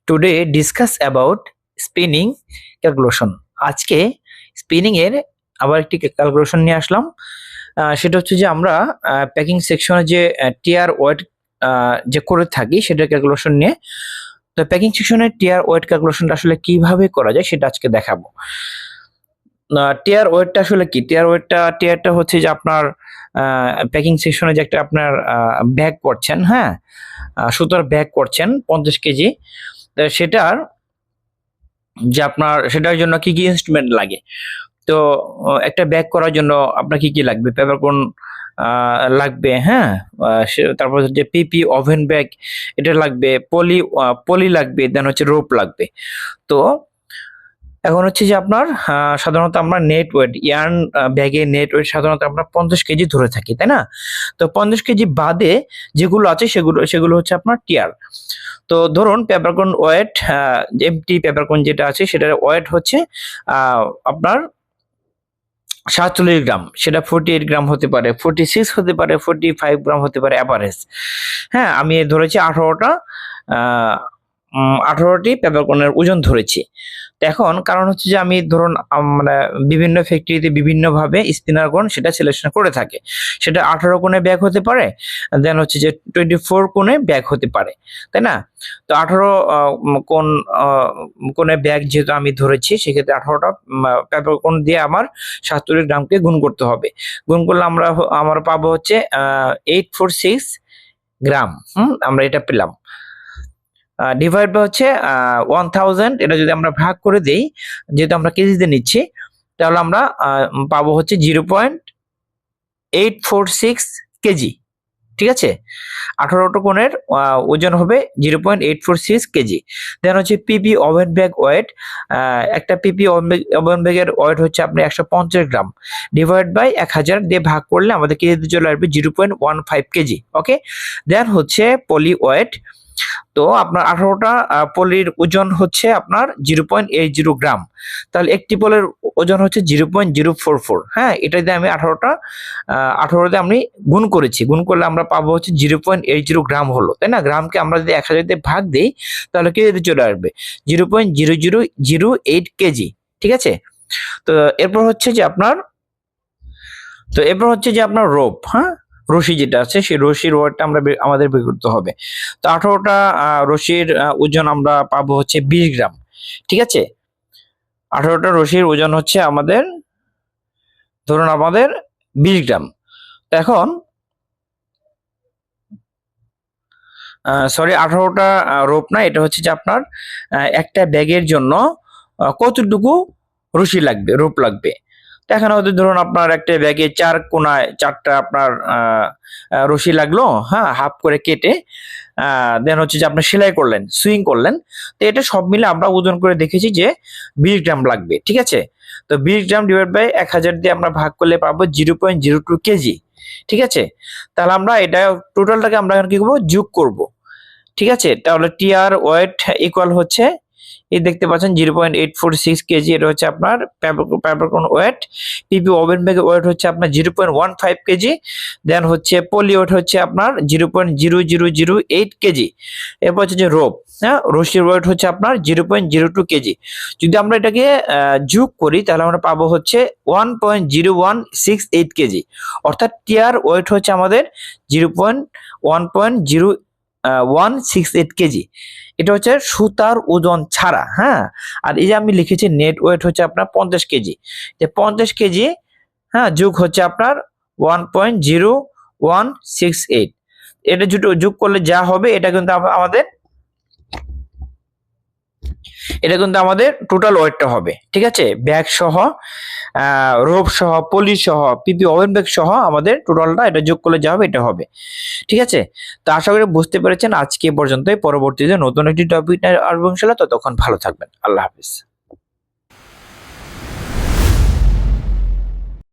Today discuss about spinning calculation. আজকে spinning এর আবার একটি ক্যালকুলেশন নিয়ে আসলাম। সেটা হচ্ছে যে আমরা প্যাকিং সেকশনে যে টিয়ার ওয়েট যে করে থাকি সেটা ক্যালকুলেশন নিয়ে। তো প্যাকিং সেকশনের টিয়ার ওয়েট ক্যালকুলেশনটা আসলে কিভাবে করা যায় সেটা আজকে দেখাবো। টিয়ার ওয়েটটা আসলে কি? টিয়ারটা হচ্ছে যে আপনার প্যাকিং সেকশনে যে একটা আপনার ব্যাগ করছেন, হ্যাঁ, সুতোর ব্যাগ করছেন 50 কেজি। সেটার যে আপনার সেটার জন্য কি কি ইনস্ট্রুমেন্ট লাগে। তো একটা ব্যাগ করার জন্য আপনার কি কি লাগবে? পেপার কোন লাগবে, হ্যাঁ, তারপর যে পিপি ওভেন ব্যাগ এটা লাগবে, পলি লাগবে, দেন হচ্ছে রোপ লাগবে। তো এখন হচ্ছে যে আপনার সাধারণত আমরা নেট ওয়েট ইয়ার্ন ব্যাগে নেট ওয়েট সাধারণত আমরা 50 কেজি ধরে থাকি, তাই না? তো 50 কেজি বাদে যেগুলো আছে সেগুলো হচ্ছে আপনার টিয়ার। তো ধরুন পেপারকোন ওয়েট, এমটি পেপারকোন যেটা আছে সেটার ওয়েট হচ্ছে আপনার 47 গ্রাম, সেটা 48 গ্রাম হতে পারে, 46 হতে পারে, 45 গ্রাম হতে পারে অ্যাভারেজ। হ্যাঁ, আমি ধরেছি 18টি পেপারকোনের ওজন ধরেছি। এখন কারণ হচ্ছে যে আমি ধরুন মানে বিভিন্ন ফ্যাক্টরিতে বিভিন্নভাবে স্পিনার কোণ সেটা সিলেকশন করে থাকে। সেটা 18 কোণে ব্যাগ হতে পারে, দেন হচ্ছে যে 24 কোণে ব্যাগ হতে পারে, তাই না? তো 18 কোণে ব্যাগ যেহেতু আমি ধরেছি সেক্ষেত্রে 18টা পেপার কোণ দিয়ে আমার 47 গ্রামকে গুণ করতে হবে। গুণ করলে আমরা পাবো হচ্ছে 846 গ্রাম। আমরা এটা পেলাম। ডিভাইড বাই হচ্ছে 1000, এটা যদি আমরা ভাগ করে দেই, যেহেতু আমরা কেজিতে নিচ্ছি, তাহলে আমরা পাবো হচ্ছে 0.846 কেজি। ঠিক আছে, 18টা কোণের ওজন হবে 0.846 কেজি। দেন হচ্ছে পিপি ওভেন ব্যাগ ওয়েট, একটা পিপি ওভেন ব্যাগের ওয়েট হচ্ছে আপনি 150 গ্রাম, ডিভাইড বাই 1000 দিয়ে ভাগ করলে আমাদের কেজিতে চলে আসবে 0.15 কেজি। ওকে, দেন হচ্ছে পলি ওয়েট। তো আপনার 18টা পলির ওজন হচ্ছে আপনার 0.80 গ্রাম, তাহলে একটি পলের ওজন হচ্ছে 0.044। হ্যাঁ, এটা দিয়ে আমি 18 দিয়ে আমি গুণ করেছি, গুণ করলে আমরা পাবো হচ্ছে 0.80 গ্রাম হলো, তাই না? গ্রামকে আমরা যদি 1000 দিয়ে ভাগ দিই তাহলে কেজিতে চলে আসবে 0.0008 কেজি। ঠিক আছে, তো এরপর হচ্ছে যে আপনার রোপ, হ্যাঁ, রশি যেটা আছে সেই রশির ওয়েটটা আমাদের বের করতে হবে। তো 18টা রশির ওজন আমরা পাবো হচ্ছে 20 গ্রাম। ঠিক আছে, 18টা রশির ওজন হচ্ছে আমাদের 20 গ্রাম। এখন সরি, 18টা রোপ না, এটা হচ্ছে যে আপনার একটা ব্যাগের জন্য কতটুকু রশি লাগবে, রোপ লাগবে। এখানে হয়তো ধরুন আপনার একটা ব্যাগে 4 কোণায় 4টা আপনার রশি লাগলো, হ্যাঁ, হাফ করে কেটে, দেন হচ্ছে যে আপনি সেলাই করলেন, সুইং করলেন। তো এটা সব মিলে আমরা ওজন করে দেখেছি যে 20 গ্রাম লাগবে। ঠিক আছে, তো 20 গ্রাম ডিভাইড বাই 1000 দিয়ে আমরা ভাগ করলে পাবো 0.02 কেজি। ঠিক আছে, তাহলে আমরা এটা টোটালটাকে আমরা কি করবো, যোগ করব। ঠিক আছে, তাহলে টিআর ওয়েট ইকুয়াল হচ্ছে এই দেখতে পাচ্ছেন 0.846 কেজি, এটা হচ্ছে আপনার পেপারকোন ওয়েট। পিপি ওভেন ব্যাগের ওয়েট হচ্ছে আপনার 0.15 কেজি। দেন হচ্ছে পলি ওয়েট হচ্ছে আপনার 0.0008 কেজি। এরপর হচ্ছে যে রোপ, হ্যাঁ, রশির ওয়েট হচ্ছে আপনার 0.02 কেজি। যদি আমরা এটাকে যোগ করি তাহলে আমরা পাবো হচ্ছে 1.0168 কেজি। অর্থাৎ টিয়ার ওয়েট হচ্ছে আমাদের 1.0168 কেজি। এটা হচ্ছে সুতার ওজন ছাড়া, হ্যাঁ। আর এই যে আমি লিখেছি নেট ওয়েট হচ্ছে আপনার 50 কেজি, যে 50 কেজি, হ্যাঁ, যোগ হচ্ছে আপনার 1.0168। এটা যোগ করলে যা হবে এটা কিন্তু আমাদের টোটাল ওয়েটটা হবে। ঠিক আছে, ব্যাগ সহ, রোপ সহ, পলি সহ, পিপি ওভেন ব্যাগ সহ আমাদের টোটালটা এটা যোগ করলে যা হবে এটা হবে। ঠিক আছে, তো আশা করি বুঝতে পেরেছেন। আজকে পর্যন্তই, পরবর্তীতে নতুন একটি টপিক নিয়ে আসবো ইনশাআল্লাহ। ততক্ষণ ভালো থাকবেন, আল্লাহ হাফিজ।